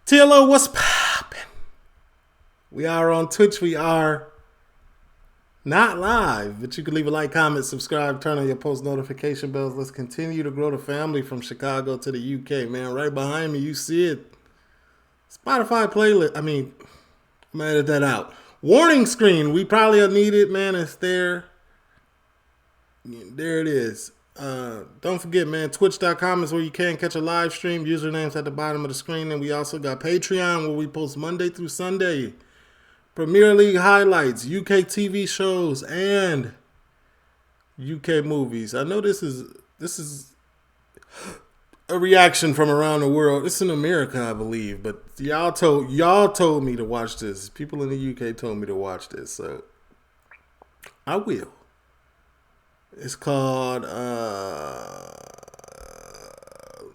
TLO, what's poppin'? We are on Twitch. We are not live, but you can leave a like, comment, subscribe, turn on your post notification bells. Let's continue to grow the family from Chicago to the UK, man. Right behind me, you see it. Spotify playlist. I'm gonna edit that out. Warning screen. We probably need it, man. It's there. There it is. Don't forget, man, twitch.com is where you can catch a live stream. Usernames at the bottom of the screen. And we also got Patreon, where we post Monday through Sunday Premier League highlights, UK TV shows, and UK movies. I know this is a reaction from around the world. It's in America, I believe, but y'all told me to watch this. People in the UK told me to watch this, so I will. It's called,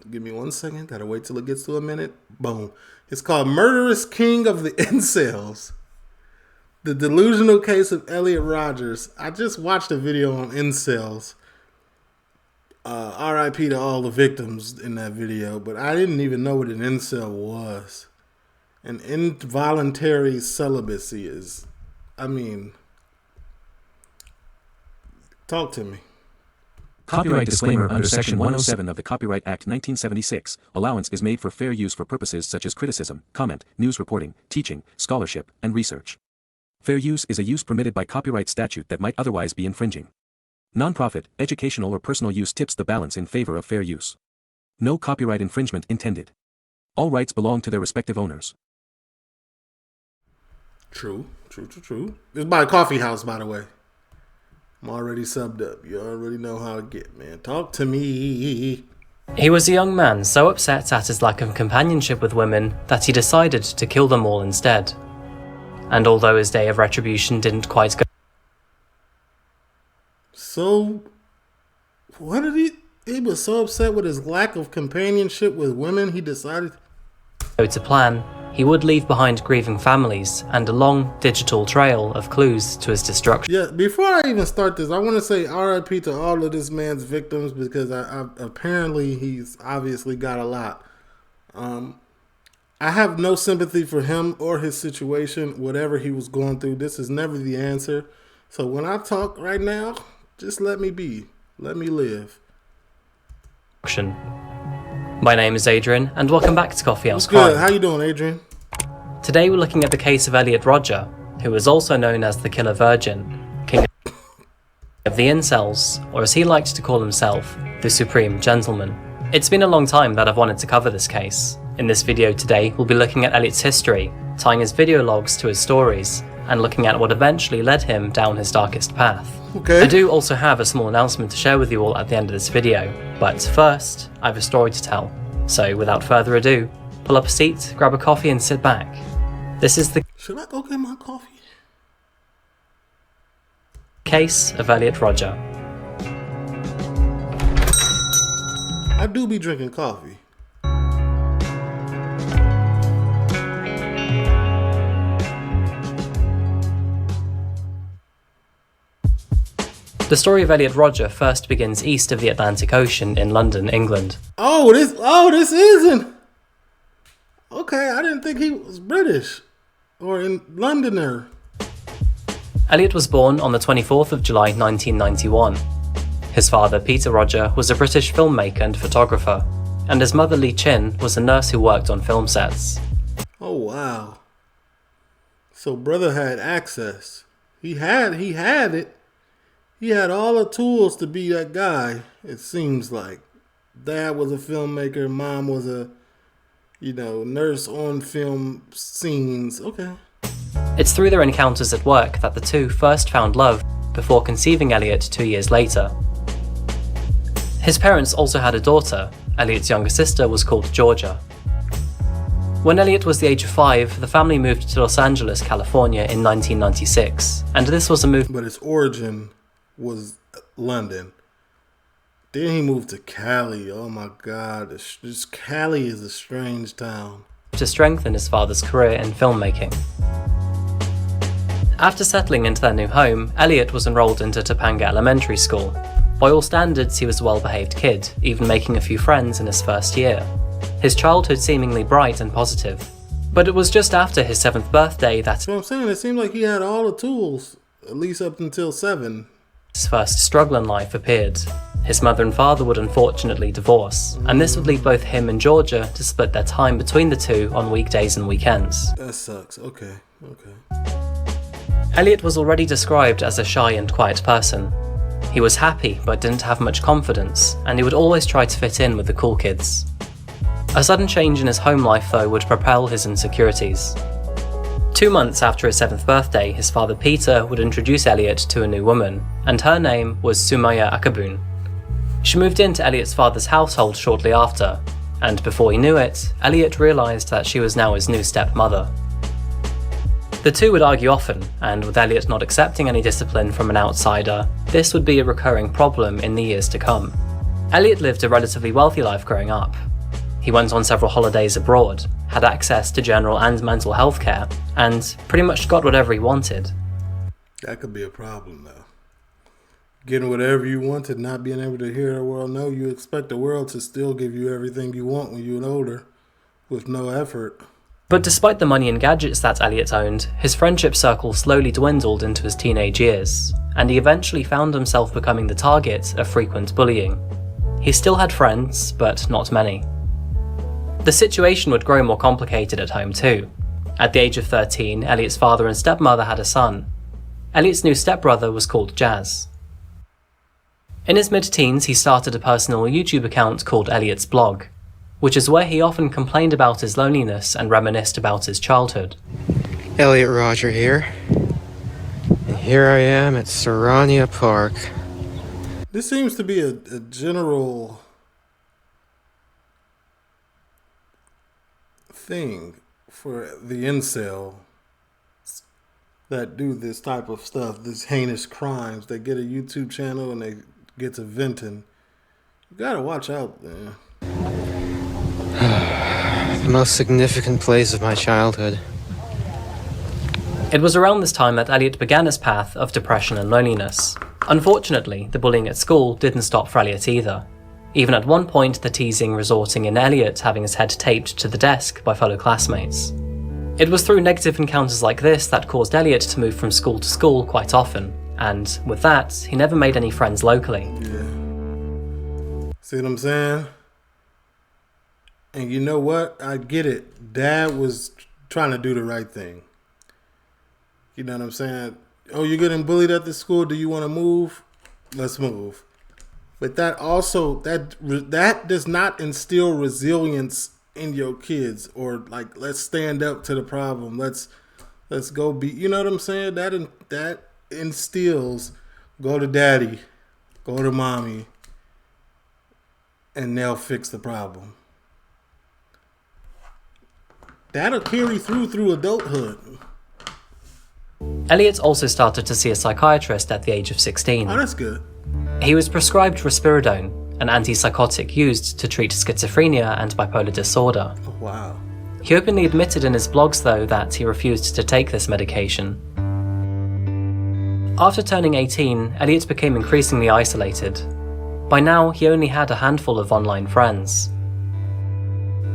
give me 1 second. Gotta wait till it gets to a minute. Boom. It's called Murderous, King of the Incels. The Delusional Case of Elliot Rodger. I just watched a video on Incels. RIP to all the victims in that video, but I didn't even know what an incel was. An involuntary celibacy is, talk to me. Copyright disclaimer. Under Section 107 of the Copyright Act 1976, allowance is made for fair use for purposes such as criticism, comment, news reporting, teaching, scholarship, and research. Fair use is a use permitted by copyright statute that might otherwise be infringing. Non-profit, educational or personal use tips the balance in favor of fair use. No copyright infringement intended. All rights belong to their respective owners. True. This is by a coffee house, by the way. I'm already subbed up. You already know how it get, man. Talk to me. He was a young man so upset at his lack of companionship with women that he decided to kill them all instead. And although his day of retribution didn't quite go... So, what did he was so upset with his lack of companionship with women, he decided to plan, he would leave behind grieving families and a long digital trail of clues to his destruction. Yeah, before I even start this, I want to say RIP to all of this man's victims, because I apparently he's obviously got a lot. I have no sympathy for him or his situation, whatever he was going through. This is never the answer. So when I talk right now, just let me be. Let me live. My name is Adrian, and welcome back to Coffee House Crime. Good. How you doing, Adrian? Today we're looking at the case of Elliot Rodger, who is also known as the Killer Virgin, King of the Incels, or as he liked to call himself, the Supreme Gentleman. It's been a long time that I've wanted to cover this case. In this video today, we'll be looking at Elliot's history, tying his video logs to his stories, and looking at what eventually led him down his darkest path. Okay. I do also have a small announcement to share with you all at the end of this video, but first, I have a story to tell. So without further ado, pull up a seat, grab a coffee and sit back. This is the Should I go get my coffee? case of Elliot Rodger. I do be drinking coffee. The story of Elliot Rodger first begins east of the Atlantic Ocean in London, England. This isn't. Okay, I didn't think he was British or in Londoner. Elliot was born on the 24th of July 1991. His father, Peter Rodger, was a British filmmaker and photographer, and his mother, Lee Chin, was a nurse who worked on film sets. Oh, wow. So brother had access. He had it. He had all the tools to be that guy, it seems like. Dad was a filmmaker, mom was a, nurse on film scenes. Okay. It's through their encounters at work that the two first found love before conceiving Elliot 2 years later. His parents also had a daughter. Elliot's younger sister was called Georgia. When Elliot was the age of 5, the family moved to Los Angeles, California in 1996, and this was a move... But its origin was London. Then he moved to Cali. Oh my God, this Cali is a strange town. ...to strengthen his father's career in filmmaking. After settling into their new home, Elliot was enrolled into Topanga Elementary School. By all standards, he was a well-behaved kid, even making a few friends in his first year. His childhood seemingly bright and positive. But it was just after his 7th birthday that So I'm saying, it seemed like he had all the tools, at least up until 7. his first struggle in life appeared. His mother and father would unfortunately divorce, and this would lead both him and Georgia to split their time between the two on weekdays and weekends. That sucks. Okay. Elliot was already described as a shy and quiet person. He was happy but didn't have much confidence, and he would always try to fit in with the cool kids. A sudden change in his home life, though, would propel his insecurities. 2 months after his 7th birthday, his father Peter would introduce Elliot to a new woman, and her name was Sumaya Akabun. She moved into Elliot's father's household shortly after, and before he knew it, Elliot realised that she was now his new stepmother. The two would argue often, and with Elliot not accepting any discipline from an outsider, this would be a recurring problem in the years to come. Elliot lived a relatively wealthy life growing up. He went on several holidays abroad, had access to general and mental health care, and pretty much got whatever he wanted. That could be a problem, though. Getting whatever you wanted, not being able to hear the world know, you expect the world to still give you everything you want when you're older, with no effort. But despite the money and gadgets that Elliot owned, his friendship circle slowly dwindled into his teenage years, and he eventually found himself becoming the target of frequent bullying. He still had friends, but not many. The situation would grow more complicated at home too. At the age of 13, Elliot's father and stepmother had a son. Elliot's new stepbrother was called Jazz. In his mid-teens, he started a personal YouTube account called Elliot's Blog, which is where he often complained about his loneliness and reminisced about his childhood. Elliot Rodger here. And here I am at Sarania Park. This seems to be a general thing for the incel that do this type of stuff, these heinous crimes. They get a YouTube channel and they get to venting. You gotta watch out, man. The most significant place of my childhood. It was around this time that Elliot began his path of depression and loneliness. Unfortunately, the bullying at school didn't stop for Elliot either. Even at one point, the teasing resulting in Elliot having his head taped to the desk by fellow classmates. It was through negative encounters like this that caused Elliot to move from school to school quite often, and with that, he never made any friends locally. Yeah. See what I'm saying? And you know what? I get it. Dad was trying to do the right thing. You know what I'm saying? Oh, you're getting bullied at the school. Do you want to move? Let's move. But that also, that does not instill resilience in your kids, or like, let's stand up to the problem. Let's go be, you know what I'm saying? That instills, go to daddy, go to mommy, and they'll fix the problem. That'll carry through adulthood. Elliot also started to see a psychiatrist at the age of 16. Oh, that's good. He was prescribed risperidone, an antipsychotic used to treat schizophrenia and bipolar disorder. Oh, wow. He openly admitted in his blogs, though, that he refused to take this medication. After turning 18, Elliot became increasingly isolated. By now, he only had a handful of online friends.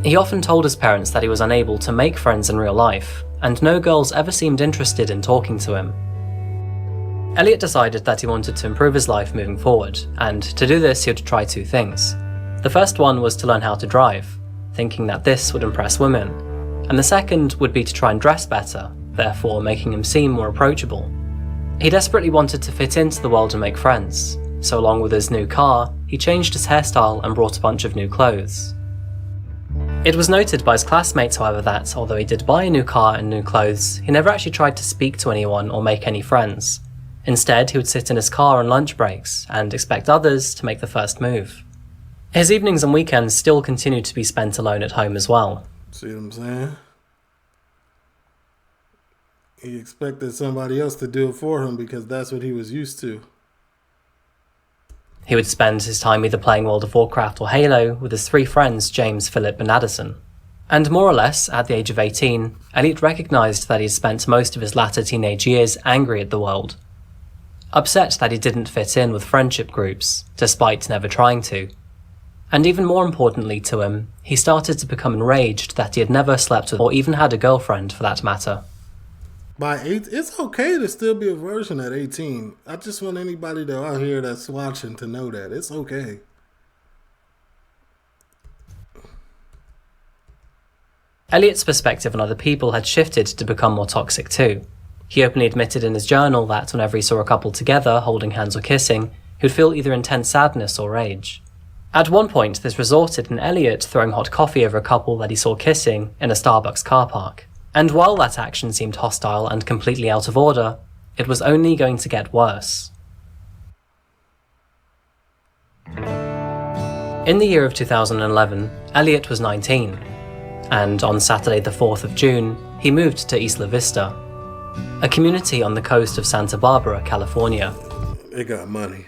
He often told his parents that he was unable to make friends in real life, and no girls ever seemed interested in talking to him. Elliot decided that he wanted to improve his life moving forward, and to do this he would try 2 things. The first one was to learn how to drive, thinking that this would impress women, and the second would be to try and dress better, therefore making him seem more approachable. He desperately wanted to fit into the world and make friends, so along with his new car, he changed his hairstyle and brought a bunch of new clothes. It was noted by his classmates, however, that although he did buy a new car and new clothes, he never actually tried to speak to anyone or make any friends. Instead, he would sit in his car on lunch breaks and expect others to make the first move. His evenings and weekends still continued to be spent alone at home as well. See what I'm saying? He expected somebody else to do it for him because that's what he was used to. He would spend his time either playing World of Warcraft or Halo with his 3 friends James, Philip and Addison. And more or less, at the age of 18, Elliot recognised that he had spent most of his latter teenage years angry at the world. Upset that he didn't fit in with friendship groups, despite never trying to. And even more importantly to him, he started to become enraged that he had never slept with or even had a girlfriend for that matter. By 8, it's okay to still be a virgin at 18. I just want anybody that out here that's watching to know that it's okay. Elliot's perspective on other people had shifted to become more toxic too. He openly admitted in his journal that whenever he saw a couple together, holding hands or kissing, he would feel either intense sadness or rage. At one point, this resulted in Elliot throwing hot coffee over a couple that he saw kissing in a Starbucks car park. And while that action seemed hostile and completely out of order, it was only going to get worse. In the year of 2011, Elliot was 19, and on Saturday the 4th of June, he moved to Isla Vista, a community on the coast of Santa Barbara, California. They got money.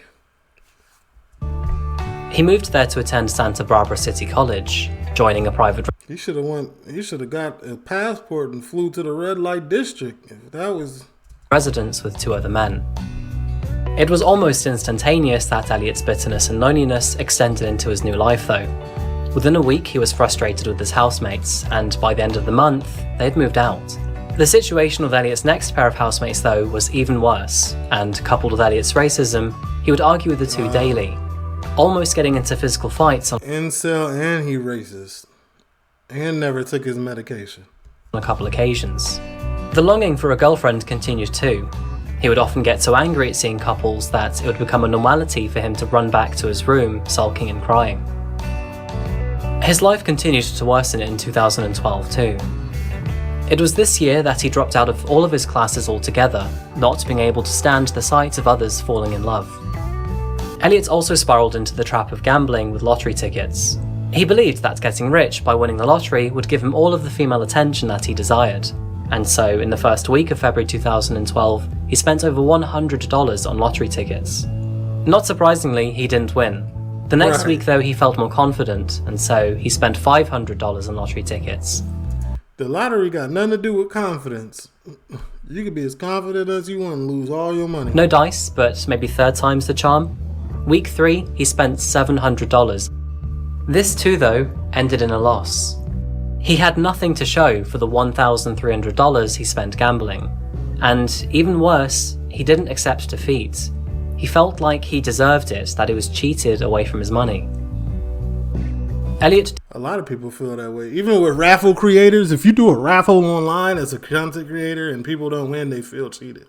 He moved there to attend Santa Barbara City College, joining a private... He should have got a passport and flew to the red light district. If that was... residence with 2 other men. It was almost instantaneous that Elliot's bitterness and loneliness extended into his new life though. Within a week he was frustrated with his housemates, and by the end of the month, they'd moved out. The situation with Elliot's next pair of housemates though was even worse, and coupled with Elliot's racism, he would argue with the two daily, almost getting into physical fights on Incel and he racist. And never took his medication. a couple occasions. The longing for a girlfriend continued too. He would often get so angry at seeing couples that it would become a normality for him to run back to his room, sulking and crying. His life continued to worsen in 2012 too. It was this year that he dropped out of all of his classes altogether, not being able to stand the sight of others falling in love. Elliot also spiraled into the trap of gambling with lottery tickets. He believed that getting rich by winning the lottery would give him all of the female attention that he desired, and so in the first week of February 2012, he spent over $100 on lottery tickets. Not surprisingly, he didn't win. The next week though, he felt more confident, and so he spent $500 on lottery tickets. The lottery got nothing to do with confidence. You could be as confident as you want and lose all your money. No dice, but maybe 3rd time's the charm. Week 3, he spent $700. This too, though, ended in a loss. He had nothing to show for the $1,300 he spent gambling. And even worse, he didn't accept defeat. He felt like he deserved it, that he was cheated away from his money. Elliot... A lot of people feel that way. Even with raffle creators, if you do a raffle online as a content creator and people don't win, they feel cheated.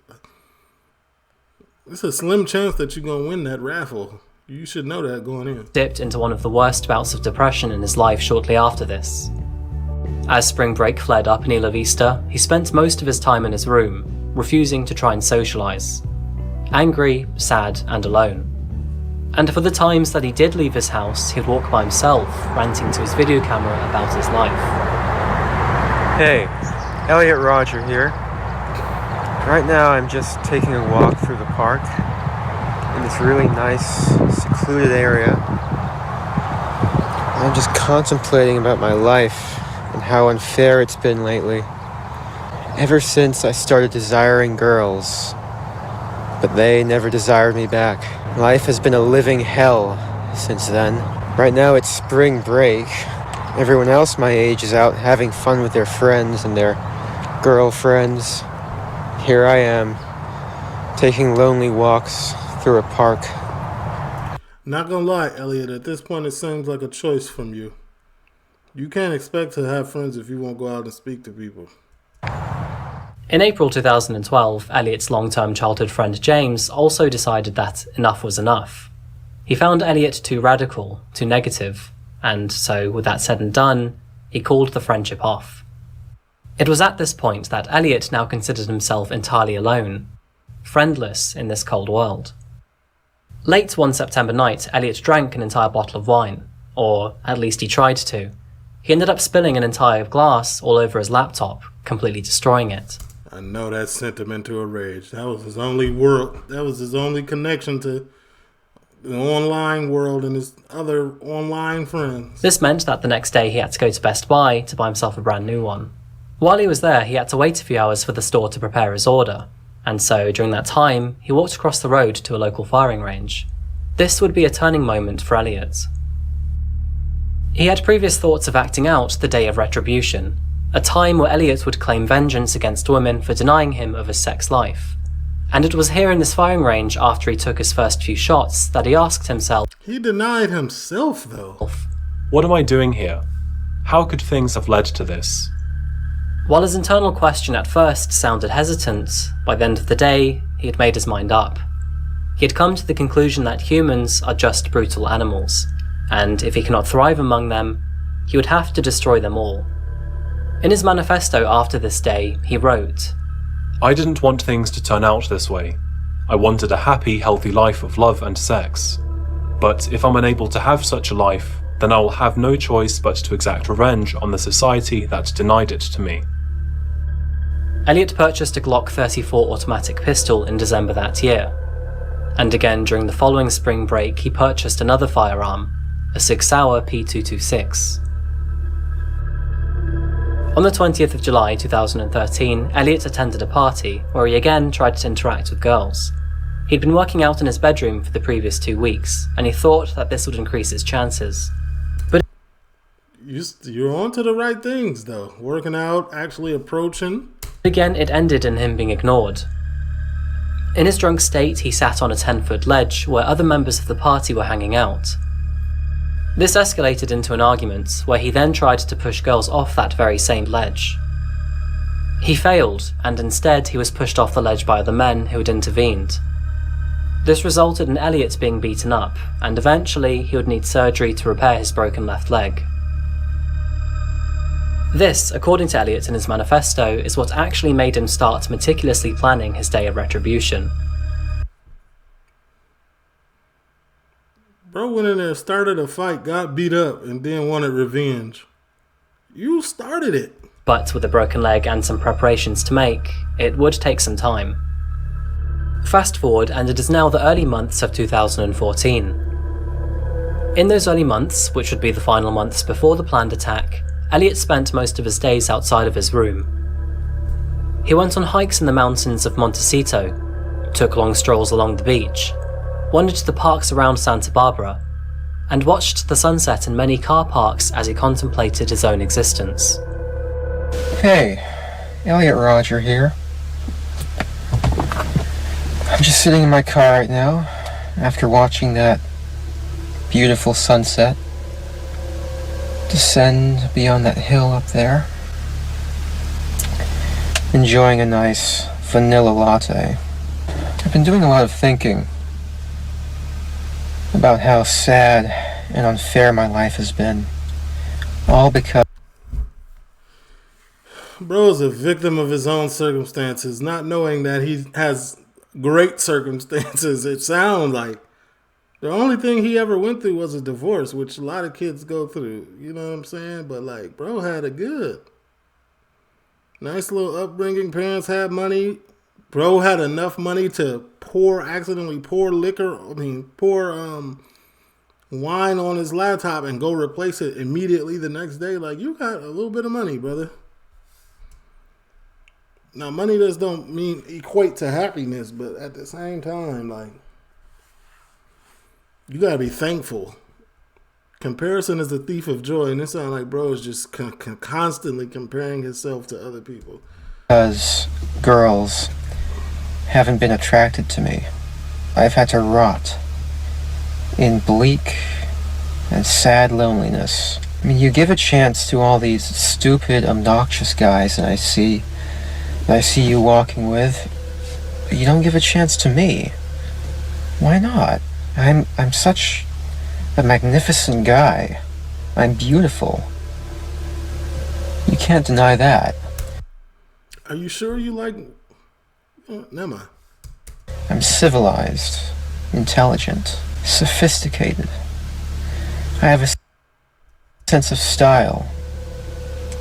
It's a slim chance that you're going to win that raffle. You should know that going in. Dipped into one of the worst bouts of depression in his life shortly after this. As spring break flared up in Isla Vista, he spent most of his time in his room, refusing to try and socialize. Angry, sad, and alone. And for the times that he did leave his house, he'd walk by himself, ranting to his video camera about his life. Hey, Elliot Rodger here. Right now I'm just taking a walk through the park in this really nice, secluded area. I'm just contemplating about my life and how unfair it's been lately. Ever since I started desiring girls, but they never desired me back. Life has been a living hell since then. Right now it's spring break. Everyone else my age is out having fun with their friends and their girlfriends. Here I am, taking lonely walks through a park. Not gonna lie, Elliot, at this point it seems like a choice from you. You can't expect to have friends if you won't go out and speak to people. In April 2012, Elliot's long-term childhood friend James also decided that enough was enough. He found Elliot too radical, too negative, and so with that said and done, he called the friendship off. It was at this point that Elliot now considered himself entirely alone, friendless in this cold world. Late one September night, Elliot drank an entire bottle of wine, or at least he tried to. He ended up spilling an entire glass all over his laptop, completely destroying it. I know that sent him into a rage. That was his only world. That was his only connection to the online world and his other online friends. This meant that the next day he had to go to Best Buy to buy himself a brand new one. While he was there, he had to wait a few hours for the store to prepare his order, and so during that time, he walked across the road to a local firing range. This would be a turning moment for Elliot. He had previous thoughts of acting out the Day of Retribution, a time where Elliot would claim vengeance against women for denying him of his sex life. And it was here in this firing range after he took his first few shots that he asked himself, He denied himself, though. What am I doing here? How could things have led to this? While his internal question at first sounded hesitant, by the end of the day, he had made his mind up. He had come to the conclusion that humans are just brutal animals, and if he cannot thrive among them, he would have to destroy them all. In his manifesto after this day, he wrote, I didn't want things to turn out this way. I wanted a happy, healthy life of love and sex. But if I'm unable to have such a life, then I will have no choice but to exact revenge on the society that denied it to me. Elliot purchased a Glock 34 automatic pistol in December that year, and again during the following spring break he purchased another firearm, a 6-hour P226. On the 20th of July 2013, Elliot attended a party where he again tried to interact with girls. He'd been working out in his bedroom for the previous 2 weeks, and he thought that this would increase his chances. But You're on to the right things, though. Working out, actually approaching. again, it ended in him being ignored. In his drunk state, he sat on a 10-foot ledge where other members of the party were hanging out. This escalated into an argument, where he then tried to push girls off that very same ledge. He failed, and instead he was pushed off the ledge by other men who had intervened. This resulted in Elliot being beaten up, and eventually he would need surgery to repair his broken left leg. This, according to Elliot in his manifesto, is what actually made him start meticulously planning his Day of Retribution. Bro went in there, started a fight, got beat up, and then wanted revenge. You started it. But with a broken leg and some preparations to make, it would take some time. Fast forward, and it is now the early months of 2014. In those early months, which would be the final months before the planned attack, Elliot spent most of his days outside of his room. He went on hikes in the mountains of Montecito, took long strolls along the beach, wandered to the parks around Santa Barbara, and watched the sunset in many car parks as he contemplated his own existence. Hey, Elliot Rodger here. I'm just sitting in my car right now, after watching that beautiful sunset descend beyond that hill up there, enjoying a nice vanilla latte. I've been doing a lot of thinking about how sad and unfair my life has been, all because Bro's a victim of his own circumstances, not knowing that he has great circumstances. It sounds like the only thing he ever went through was a divorce, which a lot of kids go through. You know what I'm saying? But like, bro had it good. Nice little upbringing. Parents had money. Bro had enough money to accidentally pour wine on his laptop and go replace it immediately the next day. Like, you got a little bit of money, brother. Now, money just don't mean equate to happiness, but at the same time, like, you gotta be thankful. Comparison is the thief of joy, and it sounds like bro is just constantly comparing himself to other people. Because girls haven't been attracted to me. I've had to rot in bleak and sad loneliness. I mean, you give a chance to all these stupid, obnoxious guys that I see you walking with, but you don't give a chance to me. Why not? I'm such a magnificent guy. I'm beautiful. You can't deny that. Are you sure you like... never mind. I'm civilized, intelligent, sophisticated. I have a sense of style.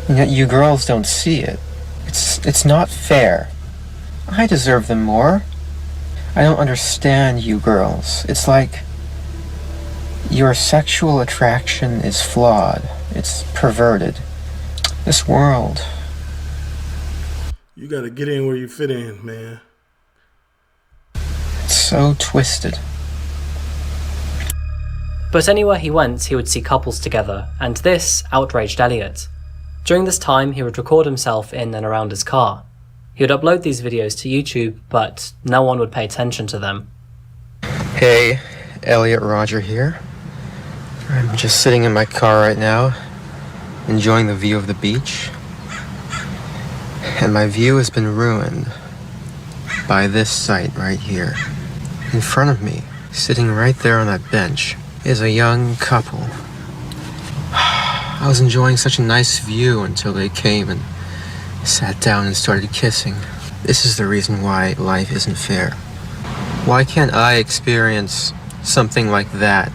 And yet you girls don't see it. It's not fair. I deserve them more. I don't understand you girls. It's like your sexual attraction is flawed. It's perverted. This world. You gotta get in where you fit in, man. It's so twisted. But anywhere he went, he would see couples together, and this outraged Elliot. During this time, he would record himself in and around his car. He would upload these videos to YouTube, but no one would pay attention to them. Hey, Elliot Rodger here. I'm just sitting in my car right now, enjoying the view of the beach. And my view has been ruined by this sight right here. In front of me, sitting right there on that bench, is a young couple. I was enjoying such a nice view until they came and sat down and started kissing. This is the reason why life isn't fair. Why can't I experience something like that?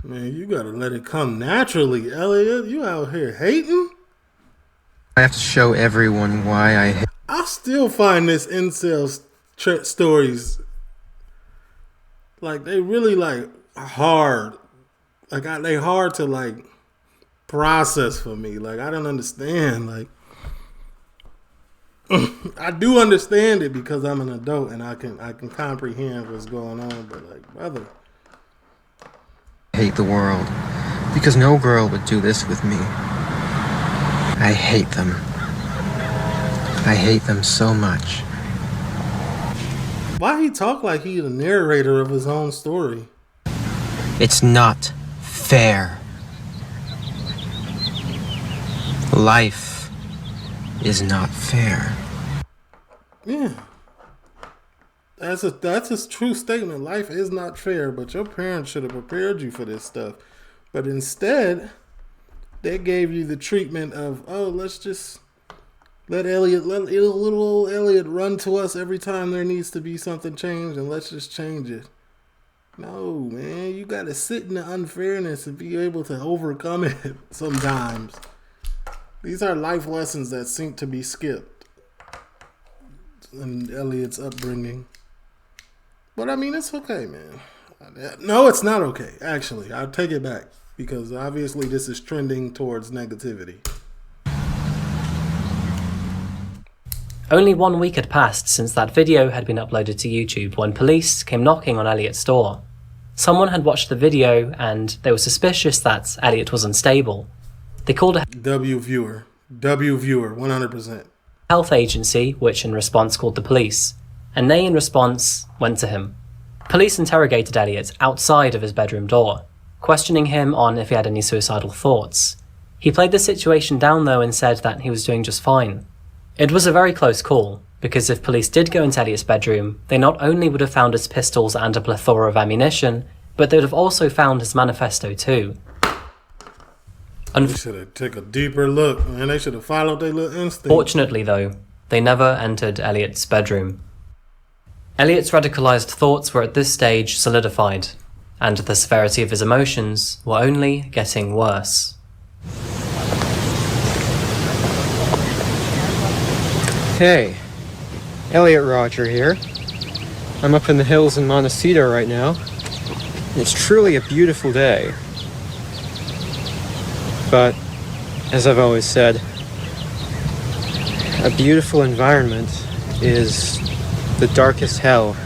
Man, you gotta let it come naturally, Elliot. You out here hating? I have to show everyone why I hate. I still find this incel stories, like, they really, like, hard. Like, they hard to, like, process for me. Like, I don't understand. Like, I do understand it because I'm an adult and I can comprehend what's going on. But, like, brother, I hate the world because no girl would do this with me. I hate them. I hate them so much. why he talk like he the narrator of his own story? It's not fair. Life is not fair. Yeah. That's a true statement. Life is not fair, but your parents should have prepared you for this stuff. But instead, they gave you the treatment of, oh, let's just let little old Elliot run to us every time there needs to be something changed, and let's just change it. No, man, you got to sit in the unfairness and be able to overcome it sometimes. These are life lessons that seem to be skipped in Elliot's upbringing. But I mean, it's okay, man. No, it's not okay, actually. I'll take it back because obviously this is trending towards negativity. Only 1 week had passed since that video had been uploaded to YouTube when police came knocking on Elliot's door. Someone had watched the video and they were suspicious that Elliot was unstable. They called a W viewer, 100%. health agency, which in response called the police, and they in response went to him. Police interrogated Elliot outside of his bedroom door, questioning him on if he had any suicidal thoughts. He played the situation down though and said that he was doing just fine. It was a very close call, because if police did go into Elliot's bedroom, they not only would have found his pistols and a plethora of ammunition, but they would have also found his manifesto too. They should have taken a deeper look, man. They should have followed their little instinct. Fortunately though, they never entered Elliot's bedroom. Elliot's radicalized thoughts were at this stage solidified, and the severity of his emotions were only getting worse. Hey, Elliot Rodger here. I'm up in the hills in Montecito right now. It's truly a beautiful day. But, as I've always said, a beautiful environment is the darkest hell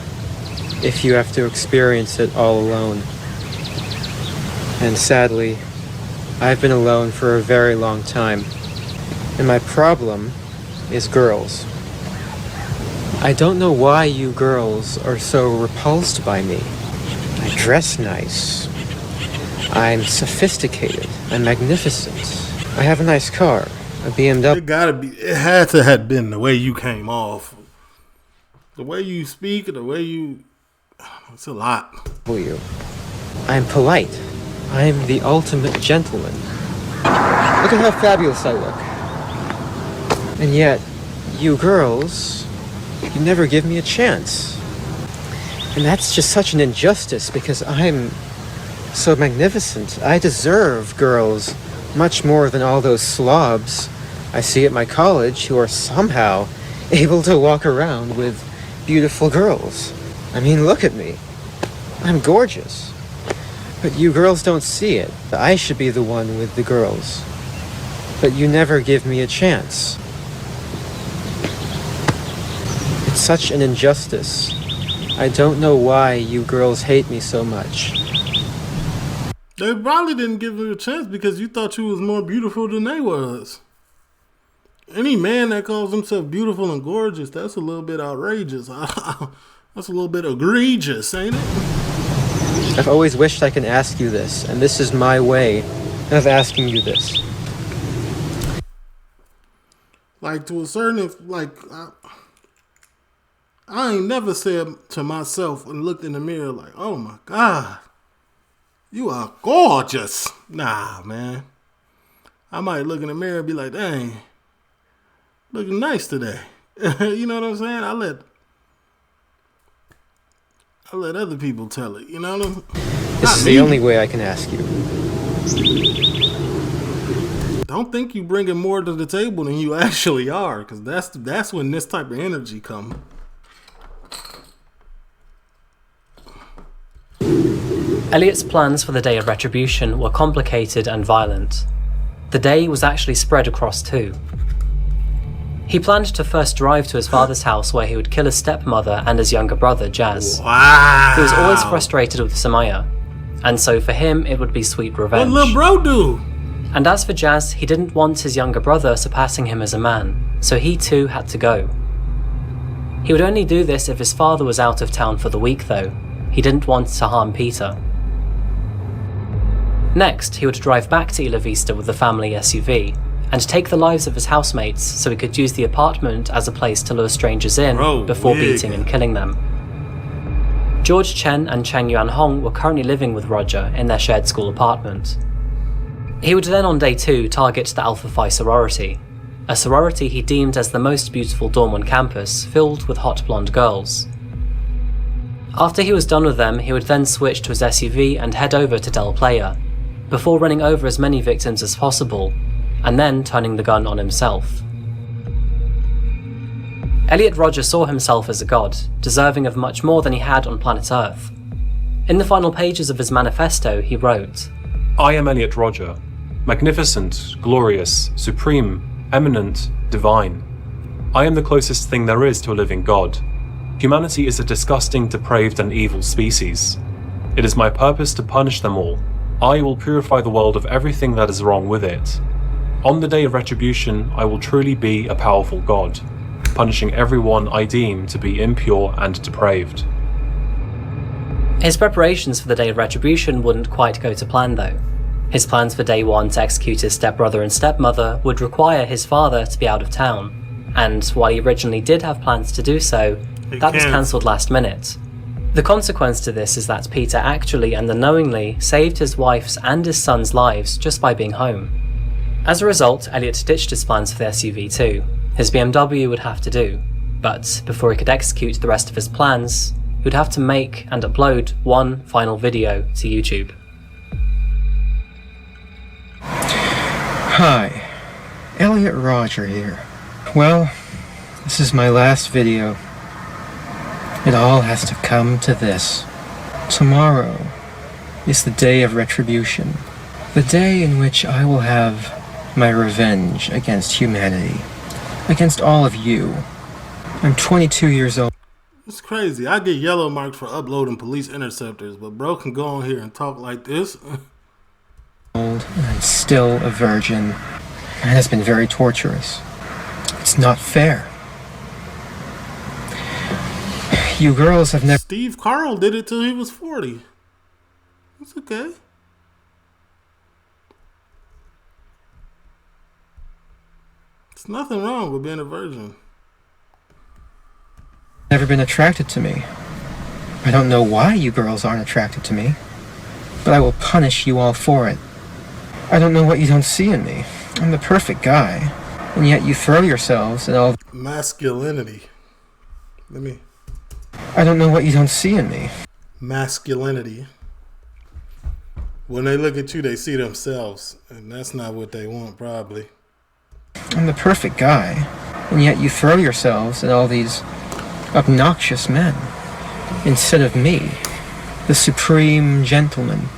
if you have to experience it all alone. And sadly, I've been alone for a very long time. And my problem is girls. I don't know why you girls are so repulsed by me. I dress nice. I'm sophisticated. I'm magnificent. I have a nice car, a BMW. It had to have been the way you came off. The way you speak, the way you... It's a lot. I'm polite. I'm the ultimate gentleman. Look at how fabulous I look. And yet, you girls, you never give me a chance. And that's just such an injustice because I'm so magnificent. I deserve girls much more than all those slobs I see at my college who are somehow able to walk around with beautiful girls. I mean, look at me. I'm gorgeous. But you girls don't see it. I should be the one with the girls. But you never give me a chance. It's such an injustice. I don't know why you girls hate me so much. They probably didn't give you a chance because you thought you was more beautiful than they was. Any man that calls himself beautiful and gorgeous, that's a little bit outrageous. That's a little bit egregious, ain't it? I've always wished I could ask you this, and this is my way of asking you this. Like, to a certain, like, I ain't never said to myself and looked in the mirror like, oh my God, you are gorgeous. Nah, man. I might look in the mirror and be like, dang, looking nice today. You know what I'm saying? I let other people tell it, you know what I'm saying? This is the only way I can ask you. Don't think you bringing more to the table than you actually are, because that's when this type of energy comes. Elliot's plans for the day of retribution were complicated and violent. The day was actually spread across two. He planned to first drive to his father's house where he would kill his stepmother and his younger brother, Jazz. Wow. He was always frustrated with Samaya, and so for him it would be sweet revenge. What little bro do? And as for Jazz, he didn't want his younger brother surpassing him as a man, so he too had to go. He would only do this if his father was out of town for the week though. He didn't want to harm Peter. Next, he would drive back to Isla Vista with the family SUV, and take the lives of his housemates so he could use the apartment as a place to lure strangers in before beating and killing them. George Chen and Chang Yuan Hong were currently living with Rodger in their shared school apartment. He would then on day 2 target the Alpha Phi sorority, a sorority he deemed as the most beautiful dorm on campus, filled with hot blonde girls. After he was done with them, he would then switch to his SUV and head over to Del Playa, before running over as many victims as possible, and then turning the gun on himself. Elliot Rodger saw himself as a god, deserving of much more than he had on planet Earth. In the final pages of his manifesto, he wrote, I am Elliot Rodger, magnificent, glorious, supreme, eminent, divine. I am the closest thing there is to a living god. Humanity is a disgusting, depraved, and evil species. It is my purpose to punish them all. I will purify the world of everything that is wrong with it. On the day of retribution, I will truly be a powerful god, punishing everyone I deem to be impure and depraved. His preparations for the day of retribution wouldn't quite go to plan though. His plans for day 1 to execute his stepbrother and stepmother would require his father to be out of town, and while he originally did have plans to do so, that was cancelled last minute. The consequence to this is that Peter actually and unknowingly saved his wife's and his son's lives just by being home. As a result, Elliot ditched his plans for the SUV too. His BMW would have to do, but before he could execute the rest of his plans, he would have to make and upload one final video to YouTube. Hi, Elliot Rodger here. Well, this is my last video. It all has to come to this. Tomorrow is the day of retribution. The day in which I will have my revenge against humanity. Against all of you. I'm 22 years old. It's crazy. I get yellow marked for uploading police interceptors, but bro can go on here and talk like this. And I'm still a virgin. And it has been very torturous. It's not fair. You girls have never... Steve Carl did it till he was 40. It's okay. There's nothing wrong with being a virgin. Never been attracted to me. I don't know why you girls aren't attracted to me, but I will punish you all for it. I don't know what you don't see in me. I'm the perfect guy, and yet you throw yourselves at all... Masculinity. I don't know what you don't see in me. Masculinity. When they look at you, they see themselves, and that's not what they want, probably. I'm the perfect guy, and yet you throw yourselves at all these obnoxious men. Instead of me, the supreme gentleman,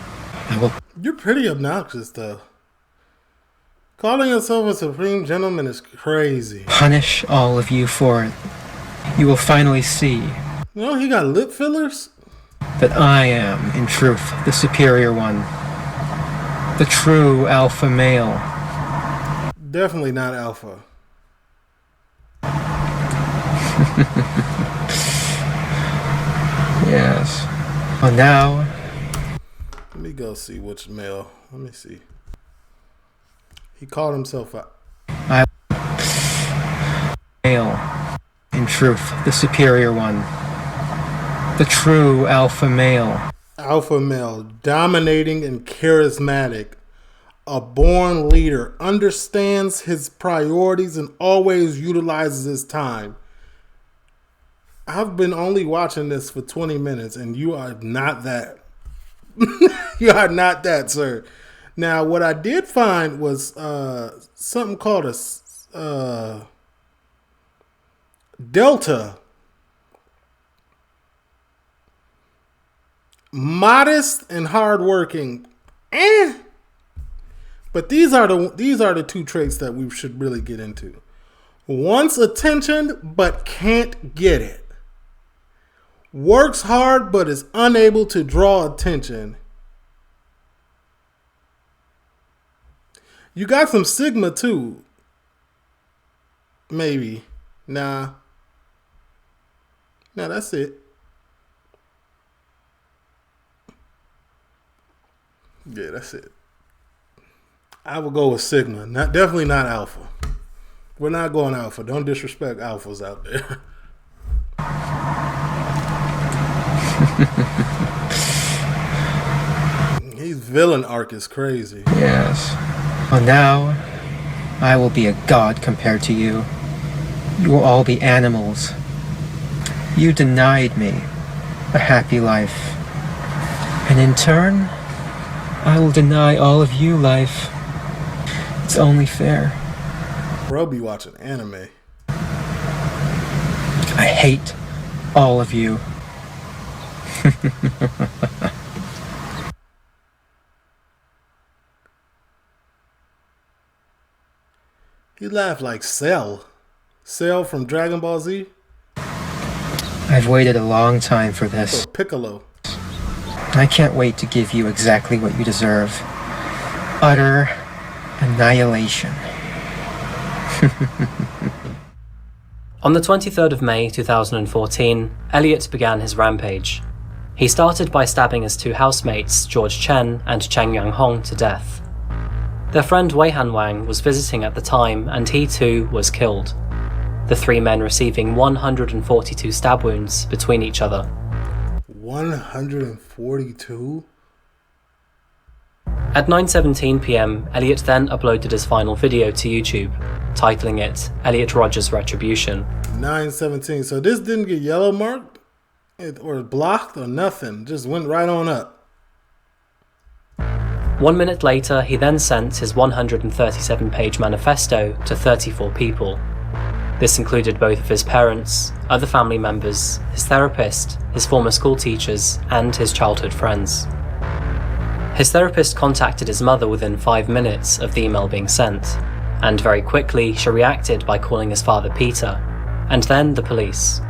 I will... You're pretty obnoxious, though. Calling yourself a supreme gentleman is crazy. Punish all of you for it. You will finally see... You know, he got lip fillers? that I am, in truth, the superior one. The true alpha male. Definitely not alpha. Yes. Well, now... Let me go see which male. Let me see. He called himself a male. In truth, the superior one. The true alpha male. Alpha male, dominating and charismatic. A born leader, understands his priorities and always utilizes his time. I've been only watching this for 20 minutes and you are not that. You are not that, sir. Now, what I did find was something called a Delta. Modest and hardworking. But these are the two traits that we should really get into. Wants attention but can't get it. Works hard but is unable to draw attention. You got some Sigma too. Maybe. Nah, that's it. Yeah, that's it. I would go with Sigma. Definitely not Alpha. We're not going Alpha. Don't disrespect Alphas out there. His villain arc is crazy. Yes. Well, now, I will be a god compared to you. You will all be animals. You denied me a happy life. And in turn, I will deny all of you life. It's only fair. Bro be watching anime. I hate all of you. He laughed like Cell. Cell from Dragon Ball Z. I've waited a long time for this. Or Piccolo. I can't wait to give you exactly what you deserve. Utter annihilation. On the 23rd of May 2014, Elliot began his rampage. He started by stabbing his two housemates, George Chen and Chang Yang-hong, to death. Their friend Wei-Han Wang was visiting at the time and he too was killed. The three men receiving 142 stab wounds between each other. 142? At 9:17 PM, Elliot then uploaded his final video to YouTube, titling it Elliot Rodger's Retribution. 9:17. So this didn't get yellow marked or blocked or nothing. Just went right on up. 1 minute later, he then sent his 137-page manifesto to 34 people. This included both of his parents, other family members, his therapist, his former school teachers, and his childhood friends. His therapist contacted his mother within 5 minutes of the email being sent, and very quickly she reacted by calling his father Peter, and then the police.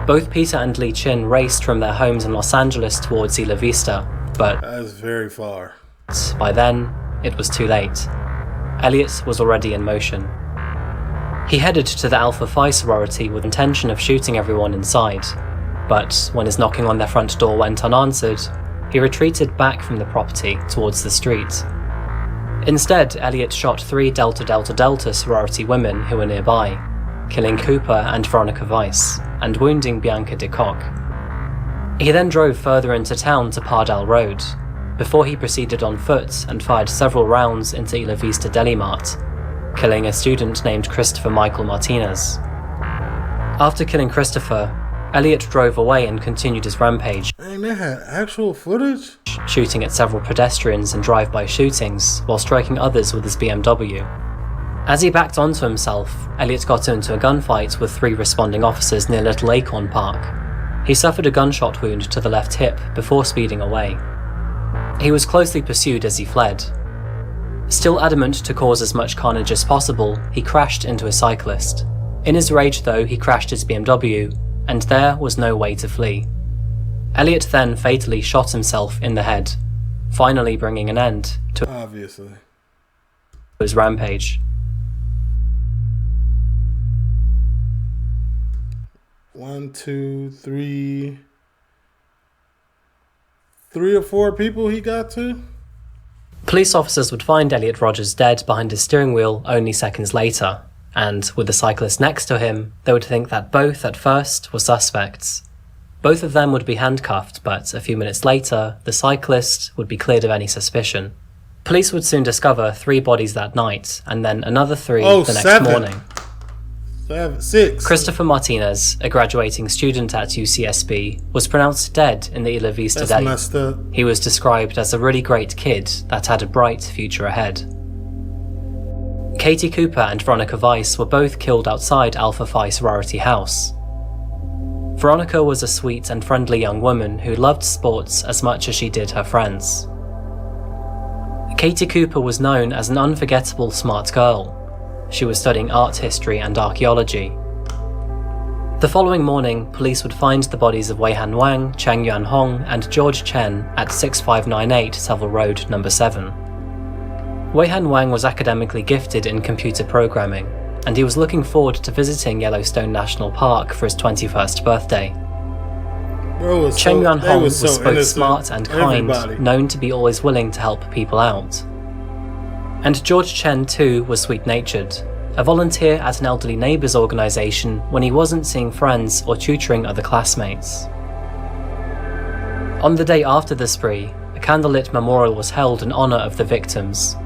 Both Peter and Lee Chin raced from their homes in Los Angeles towards Isla Vista, but that's very far. By then, it was too late. Elliot was already in motion. He headed to the Alpha Phi sorority with the intention of shooting everyone inside, but when his knocking on their front door went unanswered, he retreated back from the property towards the street. Instead, Elliot shot 3 Delta Delta Delta sorority women who were nearby, killing Cooper and Veronica Weiss, and wounding Bianca DeCock. He then drove further into town to Pardal Road, before he proceeded on foot and fired several rounds into Isla Vista Deli Mart, killing a student named Christopher Michael Martinez. After killing Christopher, Elliot drove away and continued his rampage, Dang, they had actual footage? shooting at several pedestrians in drive-by shootings while striking others with his BMW. As he backed onto himself, Elliot got into a gunfight with 3 responding officers near Little Acorn Park. He suffered a gunshot wound to the left hip before speeding away. He was closely pursued as he fled. Still adamant to cause as much carnage as possible, he crashed into a cyclist. In his rage though, he crashed his BMW, and there was no way to flee. Elliot then fatally shot himself in the head. finally bringing an end to Obviously. his rampage. One, two, three. 3 or 4 people he got to? Police officers would find Elliot Rodgers dead behind his steering wheel only seconds later, and with the cyclist next to him, they would think that both at first were suspects. Both of them would be handcuffed, but a few minutes later, the cyclist would be cleared of any suspicion. Police would soon discover 3 bodies that night, and then another 3 the next 7. morning. 6. Christopher Martinez, a graduating student at UCSB, was pronounced dead in the Isla Vista That's day. messed up. He was described as a really great kid that had a bright future ahead. Katie Cooper and Veronica Weiss were both killed outside Alpha Phi sorority house. Veronica was a sweet and friendly young woman who loved sports as much as she did her friends. Katie Cooper was known as an unforgettable smart girl. She was studying art history and archaeology. The following morning, police would find the bodies of Weihan Wang, Cheng Yuan Hong, and George Chen at 6598 Savile Road, No. 7. Weihan Wang was academically gifted in computer programming, and he was looking forward to visiting Yellowstone National Park for his 21st birthday. Cheng Yuan Hong was both innocent. smart and kind, Everybody. known to be always willing to help people out. And George Chen too was sweet-natured, a volunteer at an elderly neighbours organisation when he wasn't seeing friends or tutoring other classmates. On the day after the spree, a candlelit memorial was held in honour of the victims.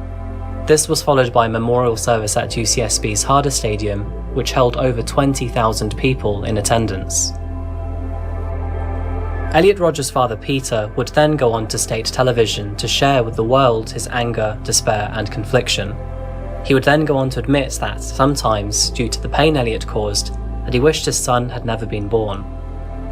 This was followed by a memorial service at UCSB's Harder Stadium, which held over 20,000 people in attendance. Elliot Rodger's father Peter would then go on to state television to share with the world his anger, despair and confliction. He would then go on to admit that sometimes, due to the pain Elliot caused, that he wished his son had never been born.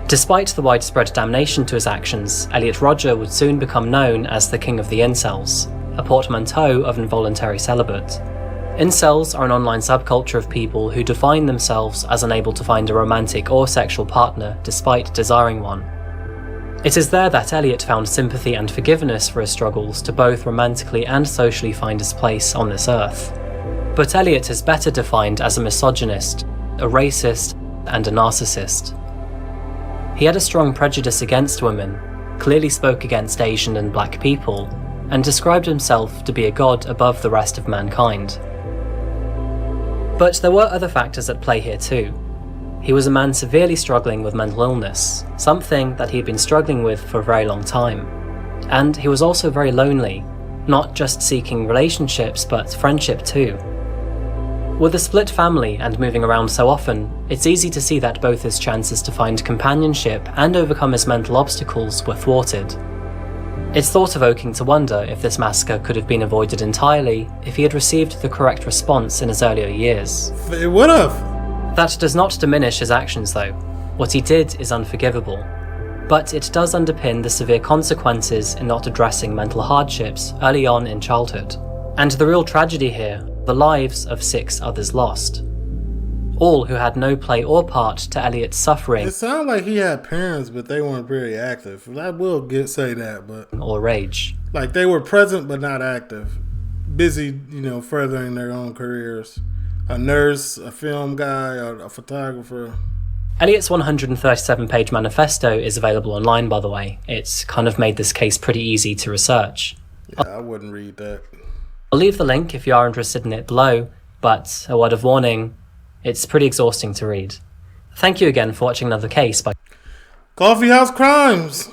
Despite the widespread damnation to his actions, Elliot Rodger would soon become known as the King of the Incels, a portmanteau of involuntary celibate. Incels are an online subculture of people who define themselves as unable to find a romantic or sexual partner despite desiring one. It is there that Elliot found sympathy and forgiveness for his struggles to both romantically and socially find his place on this earth. But Elliot is better defined as a misogynist, a racist, and a narcissist. He had a strong prejudice against women, clearly spoke against Asian and black people, and described himself to be a god above the rest of mankind. But there were other factors at play here too. He was a man severely struggling with mental illness, something that he had been struggling with for a very long time. And he was also very lonely, not just seeking relationships but friendship too. With a split family and moving around so often, it's easy to see that both his chances to find companionship and overcome his mental obstacles were thwarted. It's thought-evoking to wonder if this massacre could have been avoided entirely if he had received the correct response in his earlier years. It would have. That does not diminish his actions though. What he did is unforgivable. But it does underpin the severe consequences in not addressing mental hardships early on in childhood. And the real tragedy here, the lives of 6 others lost. All who had no play or part to Elliot's suffering It sounded like he had parents, but they weren't very active. I will say that, but or rage. like they were present but not active. Busy, furthering their own careers. A nurse, a film guy, or a photographer. Elliot's 137-page manifesto is available online, by the way. It's kind of made this case pretty easy to research. Yeah, I wouldn't read that. I'll leave the link if you are interested in it below, but a word of warning, it's pretty exhausting to read. Thank you again for watching another case by Coffee House Crimes.